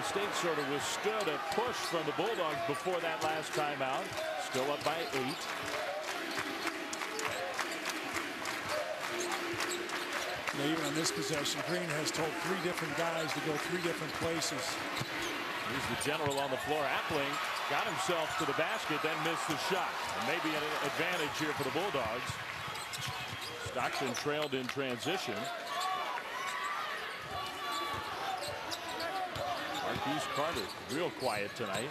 State sort of withstood a push from the Bulldogs before that last timeout. Still up by 8. Now, even on this possession, Green has told 3 different guys to go 3 different places. He's the general on the floor. Appling got himself to the basket, then missed the shot. And maybe an advantage here for the Bulldogs. Stockton trailed in transition. Marquise Carter real quiet tonight.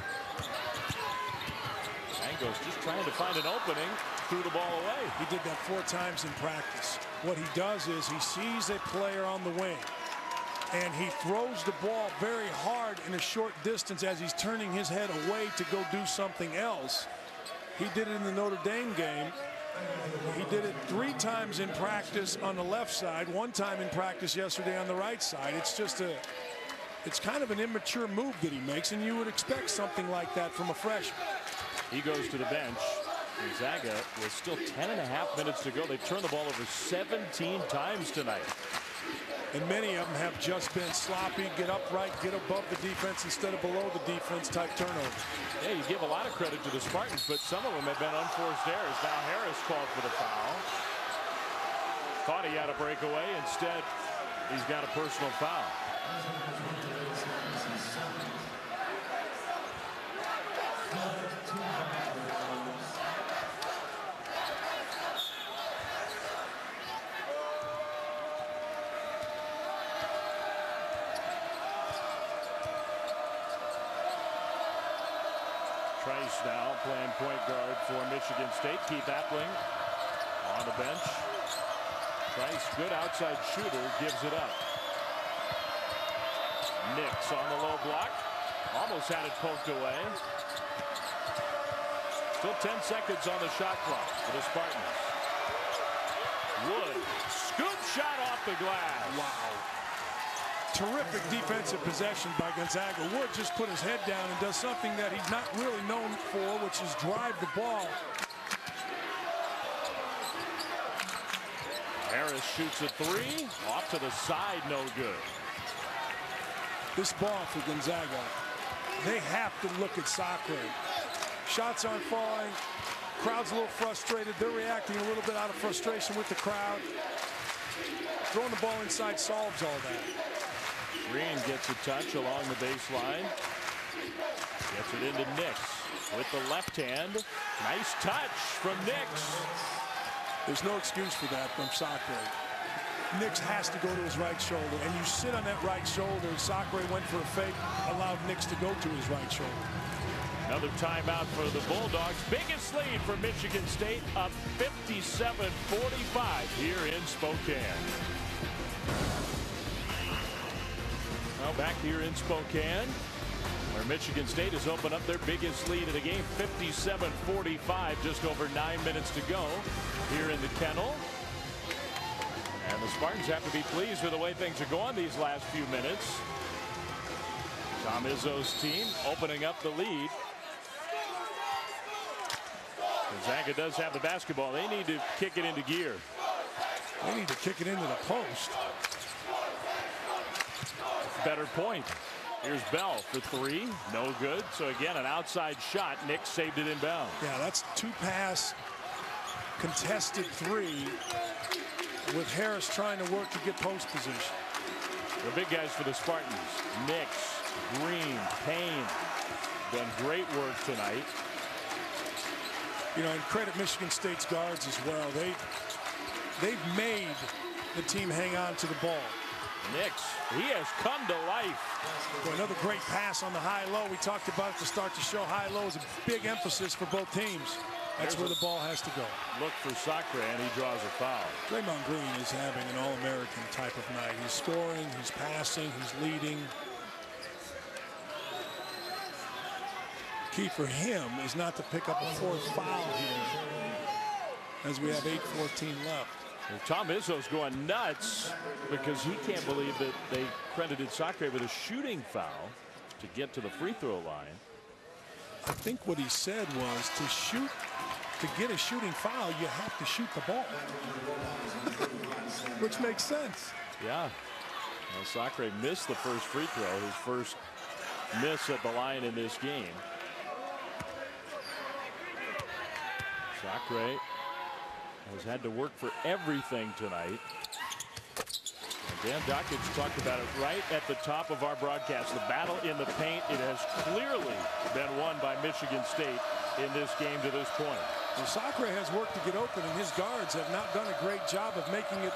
Mangos just trying to find an opening, threw the ball away. He did that 4 times in practice. What he does is he sees a player on the wing and he throws the ball very hard in a short distance as he's turning his head away to go do something else. He did it in the Notre Dame game. He did it 3 times in practice on the left side, 1 time in practice yesterday on the right side. It's kind of an immature move that he makes, and you would expect something like that from a freshman. He goes to the bench. Gonzaga with still 10.5 minutes to go. They've turned the ball over 17 times tonight. And many of them have just been sloppy, get upright, get above the defense instead of below the defense type turnovers. Yeah, you give a lot of credit to the Spartans, but some of them have been unforced errors. Now Harris called for the foul. Thought he had a breakaway. Instead, he's got a personal foul. Trice now playing point guard for Michigan State. Keith Appling on the bench. Trice, good outside shooter, gives it up. Nix on the low block. Almost had it poked away. Still 10 seconds on the shot clock for the Spartans. Wood, scoop shot off the glass. Wow. Terrific defensive possession by Gonzaga. Wood just put his head down and does something that he's not really known for, which is drive the ball. Harris shoots a 3 off to the side, no good. This ball for Gonzaga, they have to look at Sacre. Shots aren't falling. Crowd's a little frustrated. They're reacting a little bit out of frustration with the crowd. Throwing the ball inside solves all that. Green gets a touch along the baseline. Gets it into Nix with the left hand. Nice touch from Nix. There's no excuse for that from Sacre. Nix has to go to his right shoulder, and you sit on that right shoulder. Sacre went for a fake, allowed Nix to go to his right shoulder. Another timeout for the Bulldogs. Biggest lead for Michigan State, up 57-45 here in Spokane. Well, back here in Spokane, where Michigan State has opened up their biggest lead of the game, 57-45, just over 9 minutes to go here in the Kennel. And the Spartans have to be pleased with the way things are going these last few minutes. Tom Izzo's team opening up the lead. Gonzaga does have the basketball. They need to kick it into gear. They need to kick it into the post. Better point. Here's Bell for 3. No good. So again, an outside shot. Nick saved it inbound. Yeah, that's 2-pass contested 3 with Harris trying to work to get post position. The big guys for the Spartans. Nix, Green, Payne. Done great work tonight. You know, and credit Michigan State's guards as well. They've made the team hang on to the ball. Nix, he has come to life. Boy, another great pass on the high-low. We talked about it to start the show. High-low is a big emphasis for both teams. That's where the ball has to go. Look for Sacre, and he draws a foul. Draymond Green is having an All-American type of night. He's scoring, he's passing, he's leading. Key for him is not to pick up a 4th foul here as we have 8:14 left. Well, Tom Izzo's going nuts because he can't believe that they credited Sacre with a shooting foul to get to the free throw line. I think what he said was to get a shooting foul, you have to shoot the ball. Which makes sense. Yeah. Well, Sacre missed the first free throw, his first miss at the line in this game. Sacre has had to work for everything tonight. Dan Dockage talked about it right at the top of our broadcast. The battle in the paint, it has clearly been won by Michigan State in this game to this point. Well, Sacre has worked to get open, and his guards have not done a great job of making it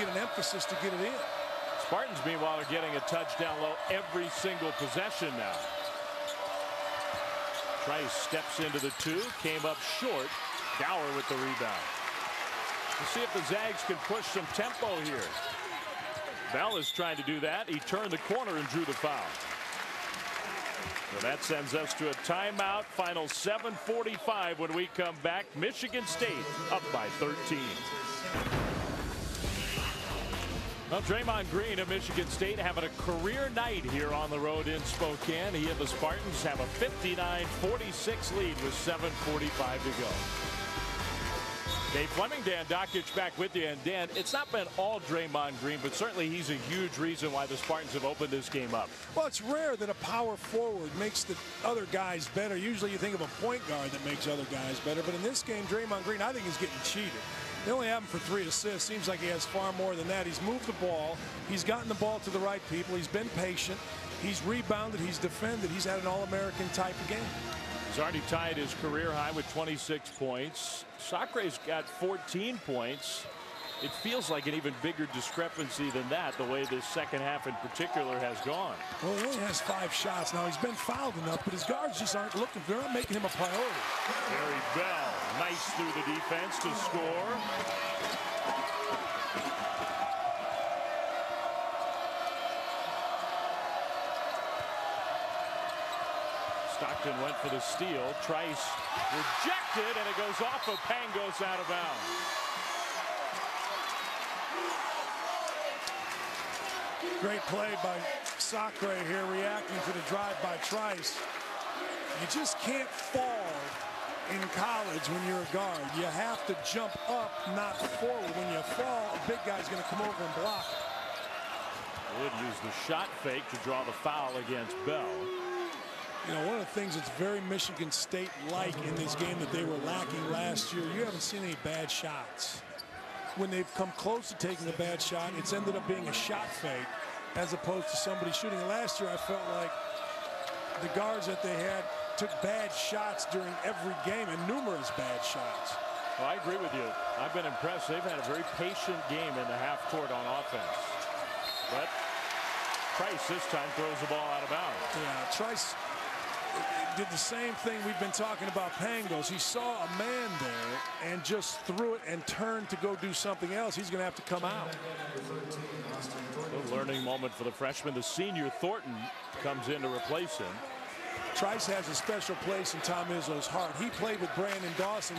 an emphasis to get it in. Spartans, meanwhile, are getting a touchdown low every single possession now. Trice steps into the 2, came up short. Gower with the rebound. We'll see if the Zags can push some tempo here. Bell is trying to do that. He turned the corner and drew the foul. So that sends us to a timeout. Final 7:45 when we come back. Michigan State up by 13. Well, Draymond Green of Michigan State having a career night here on the road in Spokane. He and the Spartans have a 59-46 lead with 7:45 to go. Dave Fleming, Dan Dockage back with you. And Dan, it's not been all Draymond Green, but certainly he's a huge reason why the Spartans have opened this game up. Well, it's rare that a power forward makes the other guys better. Usually you think of a point guard that makes other guys better. But in this game, Draymond Green, I think, is getting cheated. They only have him for 3 assists. Seems like he has far more than that. He's moved the ball. He's gotten the ball to the right people. He's been patient. He's rebounded. He's defended. He's had an All-American type of game. He's already tied his career high with 26 points. Sacre's got 14 points. It feels like an even bigger discrepancy than that, the way this second half in particular has gone. Well, he only has 5 shots. Now, he's been fouled enough, but his guards just aren't looking. They're not making him a priority. Gary Bell, nice through the defense to score. Stockton went for the steal. Trice rejected, and it goes off of Pangos out of bounds. Great play by Sacre here, reacting to the drive by Trice. You just can't fall in college when you're a guard. You have to jump up, not forward. When you fall, a big guy's going to come over and block it. Wood used the shot fake to draw the foul against Bell. You know, one of the things that's very Michigan State-like in this game that they were lacking last year, you haven't seen any bad shots. When they've come close to taking a bad shot, it's ended up being a shot fake as opposed to somebody shooting. Last year, I felt like the guards that they had took bad shots during every game, and numerous bad shots. Well, I agree with you. I've been impressed. They've had a very patient game in the half court on offense. But Trice this time throws the ball out of bounds. Yeah, Trice did the same thing we've been talking about Pangos. He saw a man there and just threw it and turned to go do something else. He's going to have to come out. A learning moment for the freshman. The senior Thornton comes in to replace him. Trice has a special place in Tom Izzo's heart. He played with Brandon Dawson.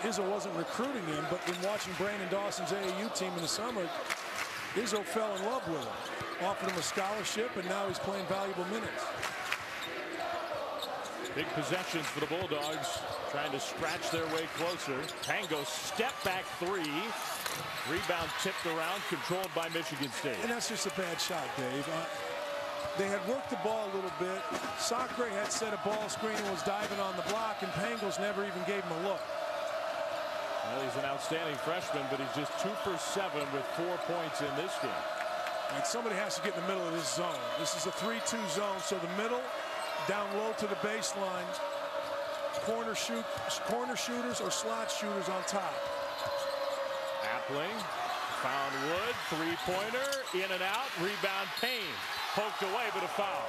Izzo wasn't recruiting him, but in watching Brandon Dawson's AAU team in the summer, Izzo fell in love with him. Offered him a scholarship, and now he's playing valuable minutes. Big possessions for the Bulldogs, trying to scratch their way closer. Pangos step back 3. Rebound tipped around, controlled by Michigan State. And that's just a bad shot, Dave. They had worked the ball a little bit. Sacre had set a ball screen and was diving on the block, and Pangos never even gave him a look. Well, he's an outstanding freshman, but he's just 2 for 7 with 4 points in this game. And somebody has to get in the middle of this zone. This is a 3-2 zone, so the middle, down low to the baseline, corner shooters or slot shooters on top. Appling found Wood, 3-pointer, in and out, rebound Payne, poked away, but a foul.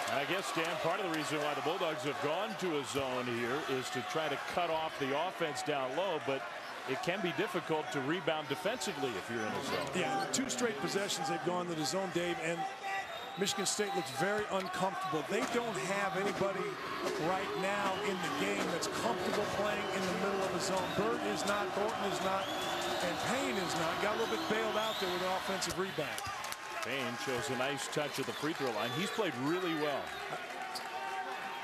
And I guess, Dan, part of the reason why the Bulldogs have gone to a zone here is to try to cut off the offense down low, but it can be difficult to rebound defensively if you're in a zone. Yeah, 2 straight possessions they've gone to the zone, Dave, and Michigan State looks very uncomfortable. They don't have anybody right now in the game that's comfortable playing in the middle of a zone. Bird is not, Thornton is not, and Payne is not. Got a little bit bailed out there with an offensive rebound. Payne shows a nice touch at the free throw line. He's played really well.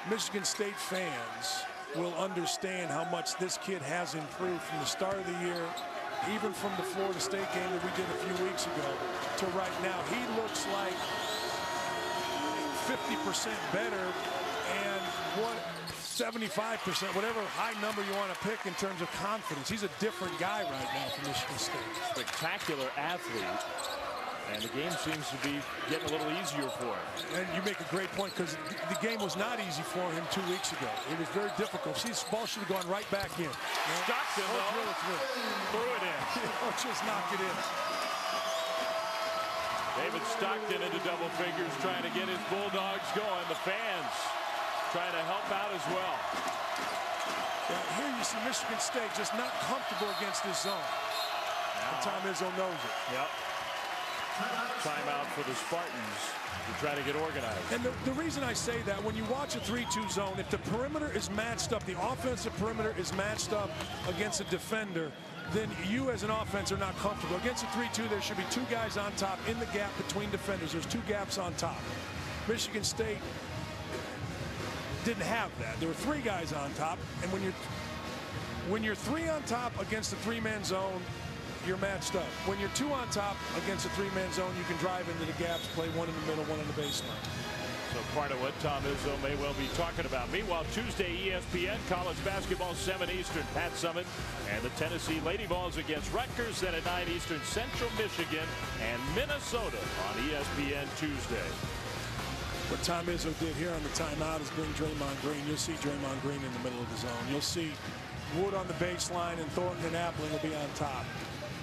Michigan State fans will understand how much this kid has improved from the start of the year, even from the Florida State game that we did a few weeks ago to right now. He looks like 50% better, and what 75%, whatever high number you want to pick in terms of confidence. He's a different guy right now for Michigan State. Spectacular athlete. And the game seems to be getting a little easier for him. And you make a great point, because the game was not easy for him 2 weeks ago. It was very difficult. See, this ball should have gone right back in. Stockton, though, threw it in. Just knock it in. David Stockton into double figures, trying to get his Bulldogs going. The fans trying to help out as well. Yeah, here you see Michigan State just not comfortable against this zone. And Tom Izzo knows it. Yep. Timeout for the Spartans to try to get organized. And the reason I say that, when you watch a 3-2 zone, if the perimeter is matched up, the offensive perimeter is matched up against a defender, then you as an offense are not comfortable. Against a 3-2, there should be 2 guys on top in the gap between defenders. There's 2 gaps on top. Michigan State didn't have that. There were 3 guys on top, and when you're 3 on top against a 3-man zone, you're matched up. When you're 2 on top against a 3-man zone, you can drive into the gaps, play 1 in the middle, 1 on the baseline. So part of what Tom Izzo may well be talking about. Meanwhile, Tuesday, ESPN, college basketball, 7 Eastern, Pat Summitt and the Tennessee Lady Vols against Rutgers. Then at 9 Eastern, Central Michigan and Minnesota on ESPN Tuesday. What Tom Izzo did here on the timeout is bring Draymond Green. You'll see Draymond Green in the middle of the zone. You'll see Wood on the baseline, and Thornton and Appling will be on top.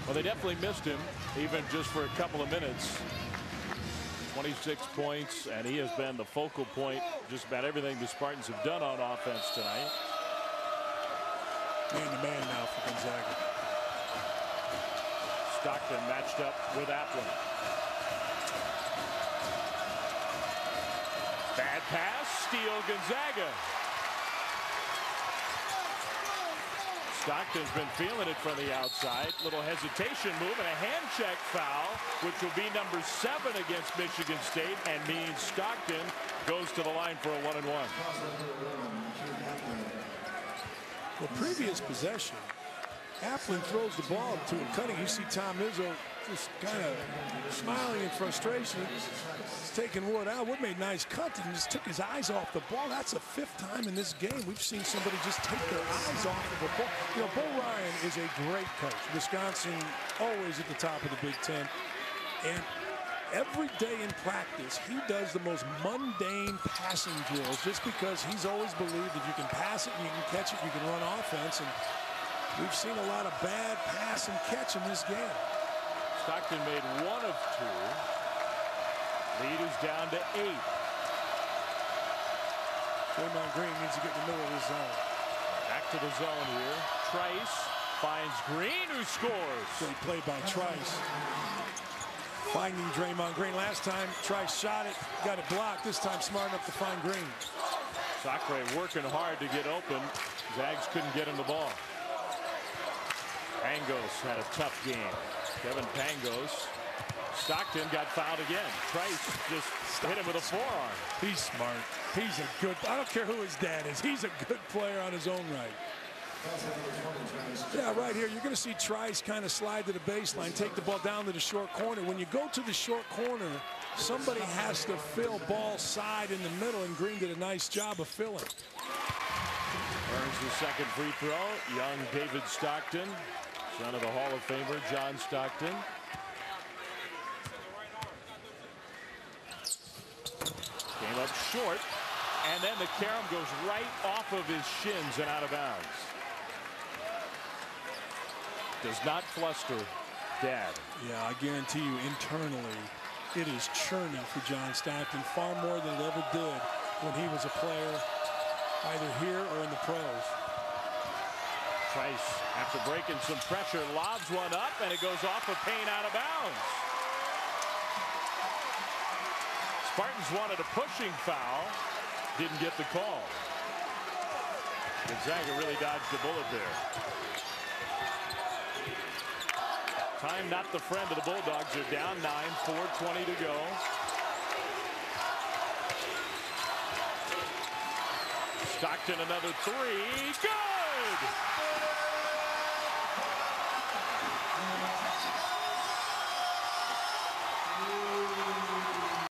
Well, they definitely missed him, even just for a couple of minutes. 26 points, and he has been the focal point just about everything the Spartans have done on offense tonight. Man-to-man now for Gonzaga. Stockton matched up with Appling. Bad pass, steal Gonzaga. Stockton's been feeling it from the outside. Little hesitation move and a hand check foul, which will be number 7 against Michigan State, and means Stockton goes to the line for a 1-and-1. Well, previous possession, Appling throws the ball to him cutting. You see Tom Izzo just kind of smiling in frustration. He's taking Wood out. Wood made a nice cut and just took his eyes off the ball. That's the 5th time in this game we've seen somebody just take their eyes off of a ball. You know, Bo Ryan is a great coach. Wisconsin always at the top of the Big Ten. And every day in practice, he does the most mundane passing drills just because he's always believed that you can pass it and you can catch it, you can run offense. And we've seen a lot of bad pass and catch in this game. Stockton made 1 of 2. Lead is down to 8. Draymond Green needs to get in the middle of the zone. Back to the zone here. Trice finds Green, who scores. Great play by Trice. Finding Draymond Green. Last time Trice shot it, got it blocked. This time smart enough to find Green. Sacre working hard to get open. Zags couldn't get him the ball. Pangos had a tough game. Kevin Pangos. Stockton got fouled again. Trice just hit him with a forearm. He's smart. He's a good, I don't care who his dad is. He's a good player on his own right. Yeah, right here, you're going to see Trice kind of slide to the baseline, take the ball down to the short corner. When you go to the short corner, somebody has to fill ball side in the middle, and Green did a nice job of filling. Earns the second free throw. Young David Stockton, son of the Hall of Famer John Stockton. Came up short, and then the carom goes right off of his shins and out of bounds. Does not fluster Dad. Yeah, I guarantee you internally it is churning for John Stockton far more than it ever did when he was a player either here or in the pros. Trice, after breaking some pressure, lobs one up, and it goes off of Payne out of bounds. Spartans wanted a pushing foul, didn't get the call. Gonzaga really dodged the bullet there. Time not the friend of the Bulldogs. Are down 9, 4:20 to go. Stockton another 3. Good!